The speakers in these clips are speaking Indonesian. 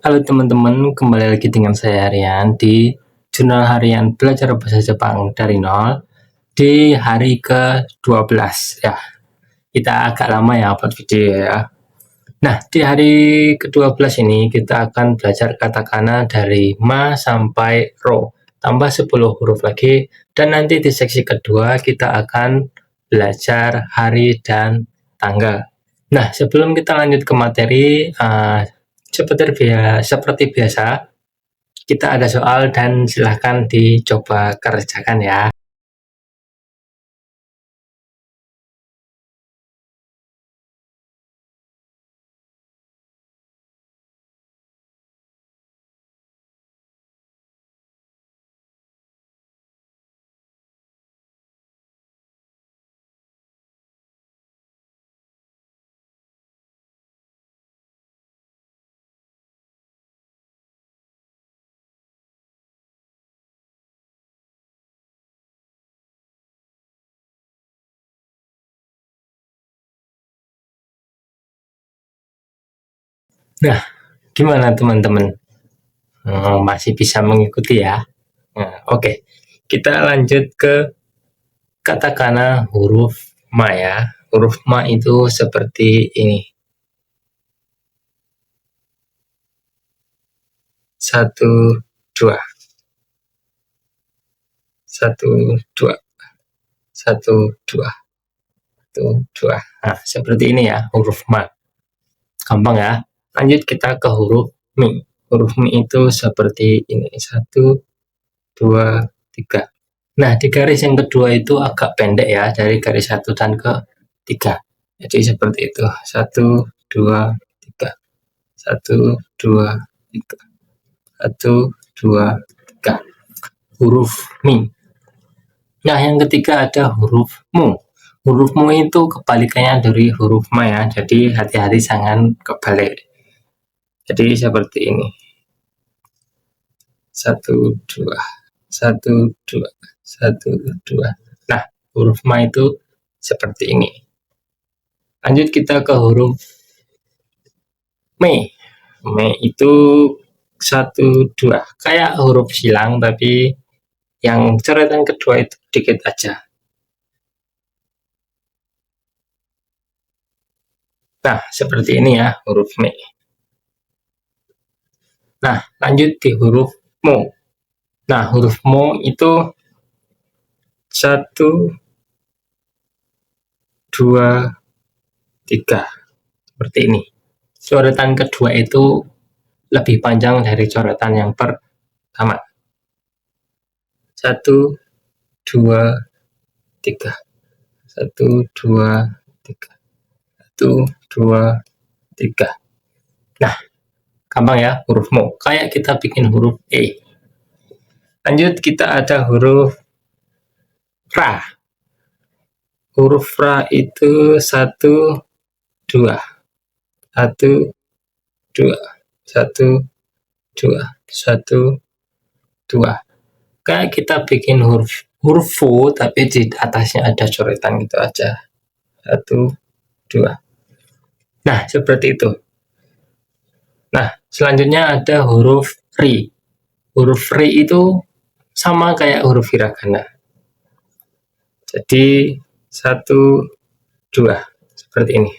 Halo teman-teman, kembali lagi dengan saya Rian di jurnal harian belajar bahasa Jepang dari nol di hari ke-12 ya. Kita agak lama ya upload video ya. Nah, di hari ke-12 ini kita akan belajar katakana dari ma sampai ro, tambah 10 huruf lagi, dan nanti di seksi kedua kita akan belajar hari dan tanggal. Nah, sebelum kita lanjut ke materi, seperti biasa, kita ada soal dan silahkan dicoba kerjakan ya. Nah, gimana teman-teman? Masih bisa mengikuti ya? Nah, oke. Kita lanjut ke katakana huruf ma ya. Huruf ma itu seperti ini. 1, 2. 1, 2. 1, 2. 1, 2. Nah, seperti ini ya huruf ma. Gampang ya. Lanjut kita ke huruf mi. Huruf mi itu seperti ini. 1, 2, 3. Nah, di garis yang kedua itu agak pendek ya, dari garis 1 dan ke 3. Jadi seperti itu. 1, 2, 3. 1, 2, 3. 1, 2, 3. Huruf mi. Nah, yang ketiga ada huruf mu. Huruf mu itu kebalikannya dari huruf ma ya, jadi hati-hati jangan kebalik. Jadi seperti ini. 1, 2. 1, 2. 1, 2. Nah, huruf ma itu seperti ini. Lanjut kita ke huruf me. Me itu 1, 2. Kayak huruf silang, tapi yang coretan kedua itu dikit aja. Nah, seperti ini ya huruf me. Nah, lanjut di huruf mo. Nah, huruf mo itu 1, 2, 3. Seperti ini. Coretan kedua itu lebih panjang dari coretan yang pertama. 1, 2, 3. 1, 2, 3. 1, 2, 3. Nah, gampang ya huruf mo. Kayak kita bikin huruf E. Lanjut kita ada huruf ra. Huruf ra itu 1, 2. 1, 2. 1, 2. 1, 2. Kayak kita bikin huruf fu, tapi di atasnya ada coretan gitu aja. 1, 2. Nah, seperti itu. Nah, selanjutnya ada huruf ri. Huruf ri itu sama kayak huruf hiragana. Jadi 1, 2. Seperti ini.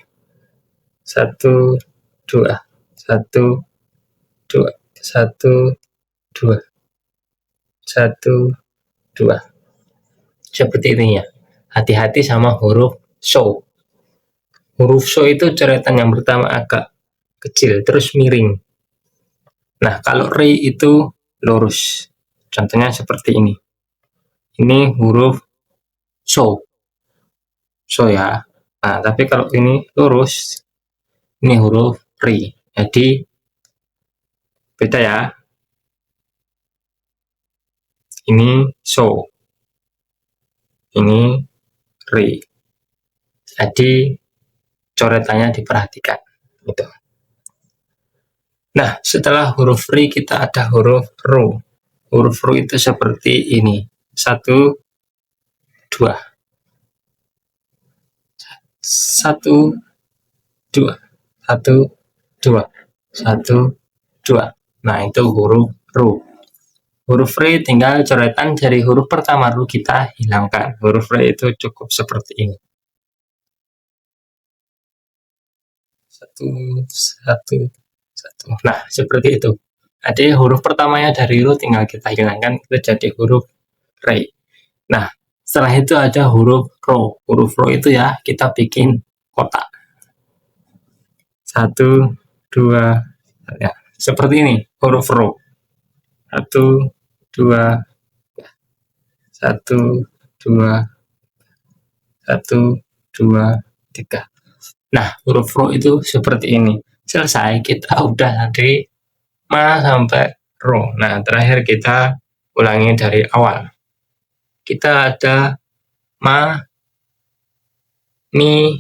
1, 2. 1, 2. 1, 2. 1, 2. Seperti ini ya. Hati-hati sama huruf so. Huruf so itu coretan yang pertama agak kecil, terus miring. Nah, kalau ri itu lurus. Contohnya seperti ini. Ini huruf so. So ya. Nah, tapi kalau ini lurus, ini huruf ri. Jadi, beda ya. Ini so. Ini ri. Jadi, coretannya diperhatikan. Gitu. Nah, setelah huruf ri kita ada huruf ru. Huruf ru itu seperti ini. 1, 2. 1, 2. 1, 2. 1, 2. Nah, itu huruf ru. Huruf re tinggal coretan dari huruf pertama ru kita hilangkan. Huruf re itu cukup seperti ini. Satu, satu, satu. Nah, seperti itu. Jadi huruf pertamanya dari ru tinggal kita hilangkan, itu jadi huruf re. Nah, setelah itu ada huruf ro. Huruf ro itu ya kita bikin kotak. 1, 2, ya, seperti ini huruf ro. 1, 2, 1, 2, 1, 2, 3. Nah, huruf ro itu seperti ini. Selesai, kita udah dari ma sampai ro. Nah, terakhir kita ulangi dari awal. Kita ada ma, mi,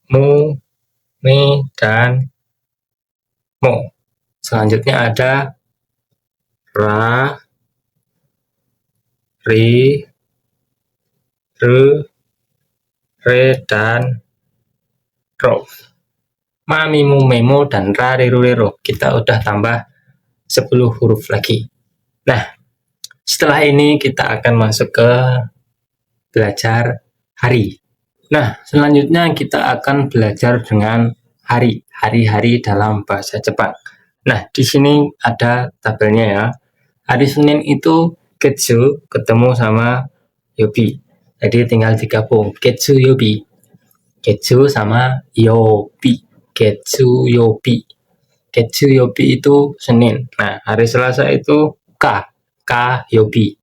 mu, me, dan mo. Selanjutnya ada ra, ri, re, re, dan ro. Ma, mi, mu, me, mo, dan ra, ri, ru, re, ro. Kita udah tambah 10 huruf lagi. Nah, setelah ini kita akan masuk ke belajar hari. Nah, selanjutnya kita akan belajar dengan hari-hari dalam bahasa Jepang. Nah, di sini ada tabelnya ya. Hari Senin itu Ketsu ketemu sama Yobi. Jadi tinggal digabung Ketsu Yobi. Ketsu sama Yobi. Ketsu Yobi. Ketsu Yobi itu Senin. Nah, hari Selasa itu Yobi.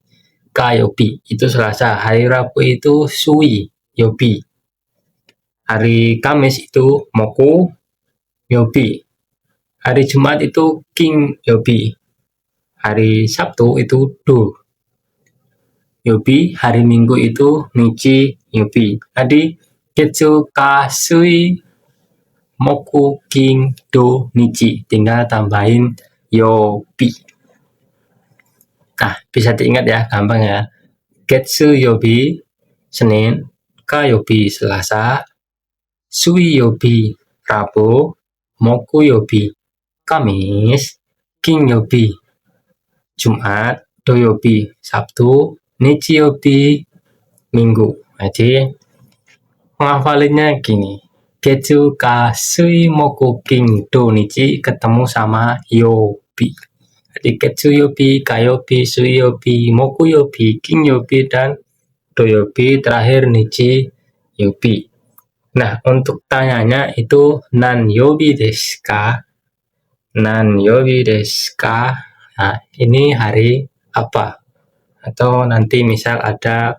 Yobi itu Selasa. Hari Rabu itu Sui Yobi. Hari Kamis itu Moku Yobi. Hari Jumat itu King Yobi. Hari Sabtu itu Do Yobi. Hari Minggu itu Nichi Yobi. Tadi Ketsu Kasui Moku King Do Nichi. Tinggal tambahin Yobi. Nah, bisa diingat ya, gampang ya. Ketsu Yobi Senin, Yobi Selasa, Sui Yobi Rabu, Moku Yobi Kamis, King Yobi Jumat, Do Yobi Sabtu, Nichi Yobi Minggu. Jadi menghafalinya gini. Ketsu Sui Moku King Do Nichi ketemu sama Yobi. Jadi Ketsu Yobi, Yobi, Sui Yobi, Moku Yobi, King Yobi, dan Do Yobi, terakhir Nichi Yobi. Nah, untuk tanyanya itu nan yobi desu ka? Nan yobi desu ka? Nah, ini hari apa? Atau nanti misal ada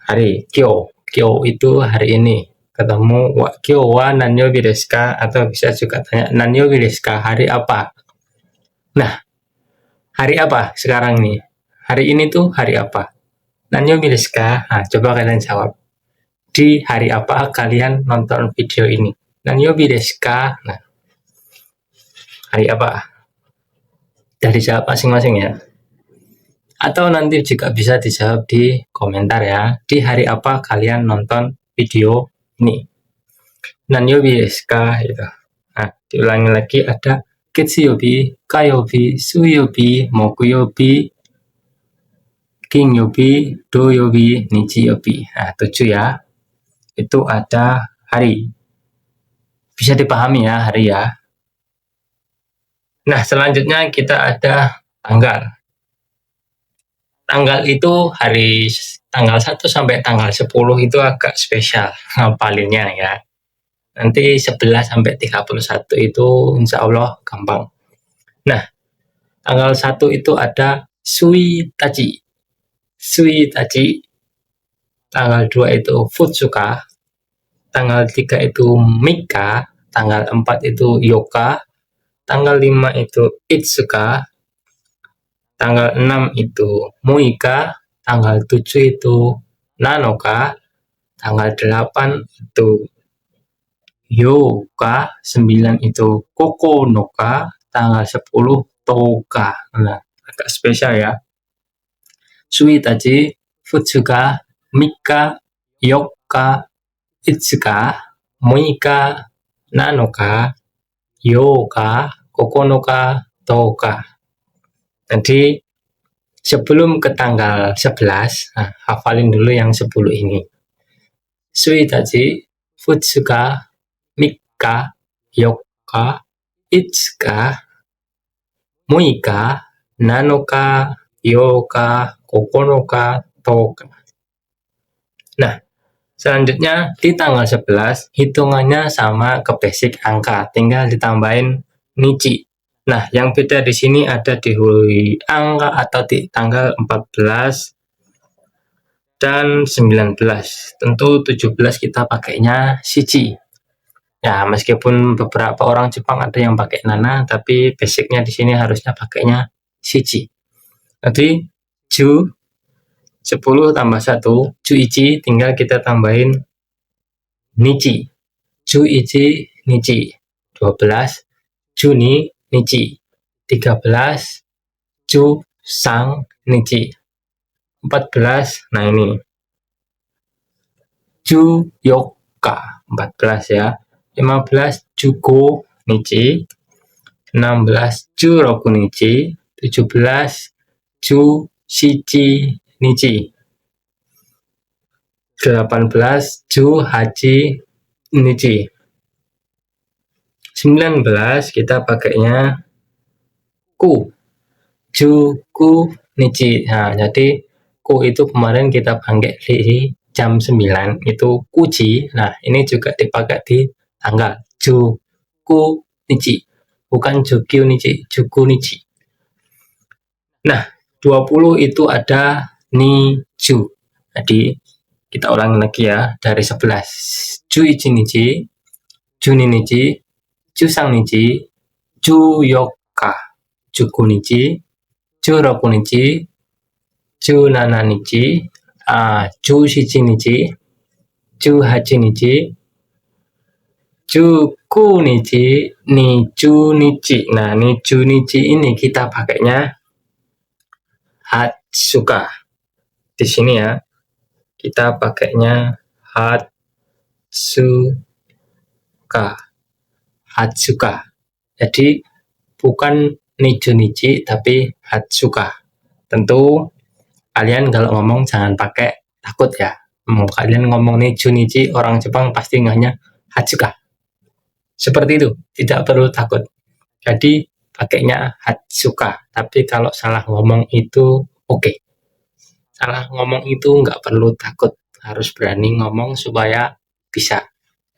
hari kyo. Kyo itu hari ini. Ketemu kyo wa nan yobi desu ka? Atau bisa juga tanya nan yobi desu ka? Hari apa? Nah, hari apa sekarang nih? Hari ini tuh hari apa? Nan yobi desu ka? Nah, coba kalian jawab. Di hari apa kalian nonton video ini? Nan yobi desu ka? Nah, hari apa? Dari jawab masing-masing ya. Atau nanti juga bisa dijawab di komentar ya. Di hari apa kalian nonton video ini? Nan yobi desu ka? Gitu. Nah, diulangi lagi ada Ketsu yobi, Yobi, Sui yobi, Moku yobi, King yobi, Do yobi, Nichi yobi. Nah, 7 ya. Itu ada hari. Bisa dipahami ya hari ya. Nah, selanjutnya kita ada tanggal. Tanggal itu hari tanggal 1 sampai tanggal 10 itu agak spesial ngapalinnya ya. Nanti 11 sampai 31 itu insya Allah gampang. Nah, tanggal 1 itu ada Suitachi. Suitachi. Tanggal 2 itu Futsuka. Tanggal 3 itu Mika. Tanggal 4 itu Yoka. Tanggal 5 itu Itsuka. Tanggal 6 itu Muika. Tanggal 7 itu Nanoka. Tanggal 8 itu Yoka. 9 itu Kokonoka. Tanggal 10 Toka. Nah, agak spesial ya. Suitachi, Futsuka, Mika, Yoka, Itsuka, Muika, Nanoka, Yoka, Kokonoka, toka. Jadi sebelum ke tanggal 11, nah, hafalin dulu yang 10 ini. Suitachi, Futsuka, Mika, Yoka, Itsuka, Muika, Nanoka, Yoka, Kokonoka, Toka. Nah, selanjutnya di tanggal 11 hitungannya sama ke basic angka, tinggal ditambahin nichi. Nah, yang beda di sini ada di angka atau di tanggal 14 dan 19. Tentu 17 kita pakainya shichi. Ya, meskipun beberapa orang Jepang ada yang pakai nana, tapi basicnya di sini harusnya pakainya shichi. Jadi ju 10 tambah 1, juichi, tinggal kita tambahin nichi. Juichi nichi. 12 Juni nichi. 13 Ju sang nichi. 14, nah ini Ju yoka 14 ya. 15 Juko nichi. 16 Ju roku nichi. 17 Ju shichi nichi. 18 Ju hachi nichi. 19 kita pakainya ku. Juku nichi. Nah, jadi ku itu kemarin kita pakai di jam 9 itu kuji. Nah, ini juga dipakai di tanggal juku nichi. Bukan jukyu nichi, juku nichi. Nah, 20 itu ada niju. Jadi kita ulangi lagi ya dari 11. Juichi nichi, Juni nichi, Jusang nichi, Juyoka, Juku nichi, Juroku nichi, Junana nichi, Jushichi nichi, Juhachi nichi, Juku nichi, Niju nichi. Nah, Niju nichi ini kita pakainya Hatsuka. Di sini ya, kita pakainya Hatsuka. Hatsuka. Jadi bukan Niju nichi tapi Hatsuka. Tentu kalian kalau ngomong jangan pakai takut ya. Mau kalian ngomong Niju nichi, orang Jepang pasti ngahnya Hatsuka. Seperti itu, tidak perlu takut. Jadi pakainya Hatsuka. Tapi kalau salah ngomong itu oke. Salah ngomong itu nggak perlu takut. Harus berani ngomong supaya bisa.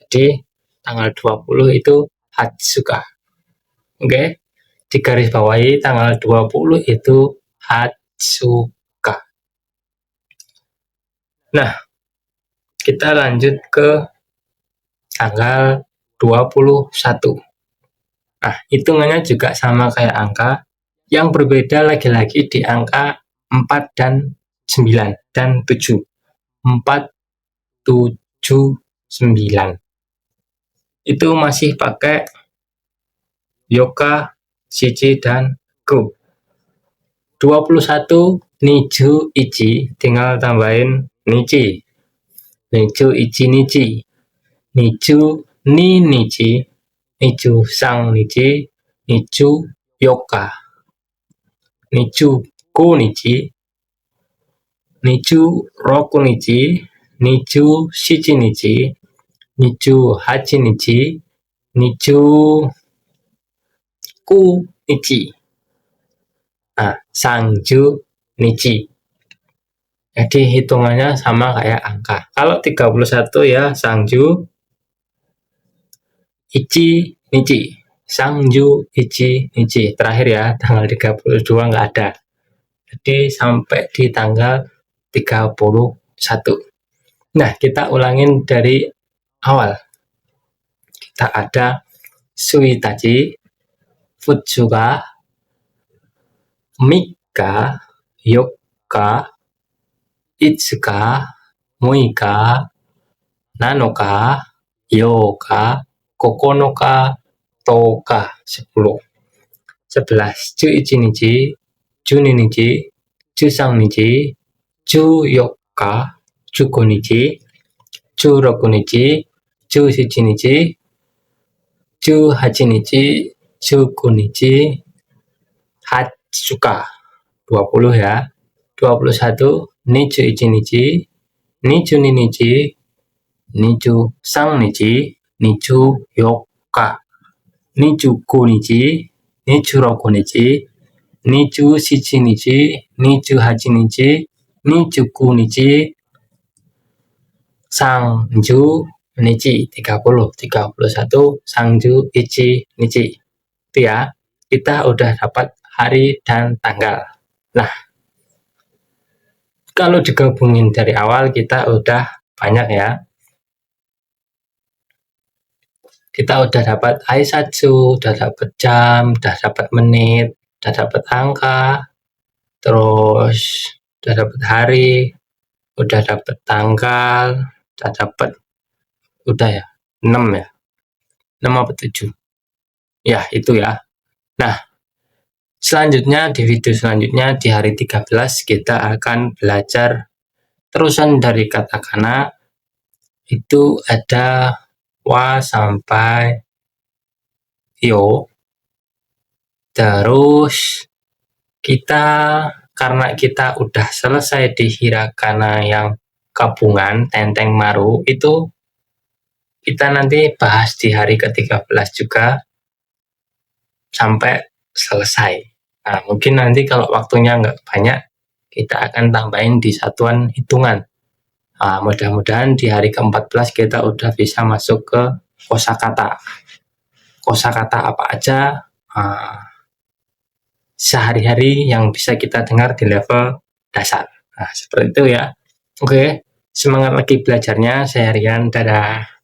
Jadi tanggal 20 itu Hatsuka. Oke. Di garis bawahi tanggal 20 itu Hatsuka. Nah, kita lanjut ke tanggal 21. Nah, hitungannya juga sama kayak angka. Yang berbeda lagi-lagi di angka 4 dan 9 dan 7. 4, 7, 9. Itu masih pakai yoka, shichi, dan ku. 21 niju ichi, tinggal tambahin nichi. Niju ichi nichi. Niju ni nichi. Niju sang nichi. Niju yoka. Niju ku nichi. Niju roku nichi. Niju shichi nichi. Niju hachi nichi. Niju ku nichi. Nah, sangju nichi. Jadi hitungannya sama kayak angka. Kalau 31 ya sangju ichi nichi. Sangju ichi nichi. Terakhir ya, tanggal 32 nggak ada. Jadi sampai di tanggal 31. Nah, kita ulangin dari awal. Kita ada suitachi, futsuga, Mika, Yoka, Itsuka, Muika, Nanoka, Yoka, Kokonoka, Toka. 10. 11. Juichi nichi, Juni nichi, Jusang nichi, Juyoka, Juku nichi, Juroku nichi, Jushichi nichi, Juhachi nichi, Juku nichi, Hatsuka 20 ya. 21 Nichu ichi nichi, Nichu ni nichi, Nichu sang nichi, Nichu yoka, Nichu ku nichi, Nichu roku nichi, Nichu shichi nichi, Nichu hachi nichi, Nichu ku nichi, Sangju nichi 30, 31 Sangju ichi nichi. Itu ya, kita udah dapat hari dan tanggal. Nah, kalau digabungin dari awal kita udah banyak ya. Kita udah dapat aisatsu, udah dapat jam, udah dapat menit, udah dapat angka, terus udah dapat hari, udah dapat tanggal, udah dapat ya 6 ya. 6 apa 7? Ya, itu ya. Nah, selanjutnya di video selanjutnya di hari 13 kita akan belajar terusan dari katakana. Itu ada wa sampai yo. Terus karena kita udah selesai di hiragana yang gabungan tenteng maru, itu kita nanti bahas di hari ke-13 juga sampai selesai. Nah, mungkin nanti kalau waktunya nggak banyak, kita akan tambahin di satuan hitungan. Nah, mudah-mudahan di hari ke-14 kita udah bisa masuk ke kosakata. Kosakata apa aja sehari-hari yang bisa kita dengar di level dasar. Nah, seperti itu ya. Oke, semangat lagi belajarnya. Saya Rian, dadah.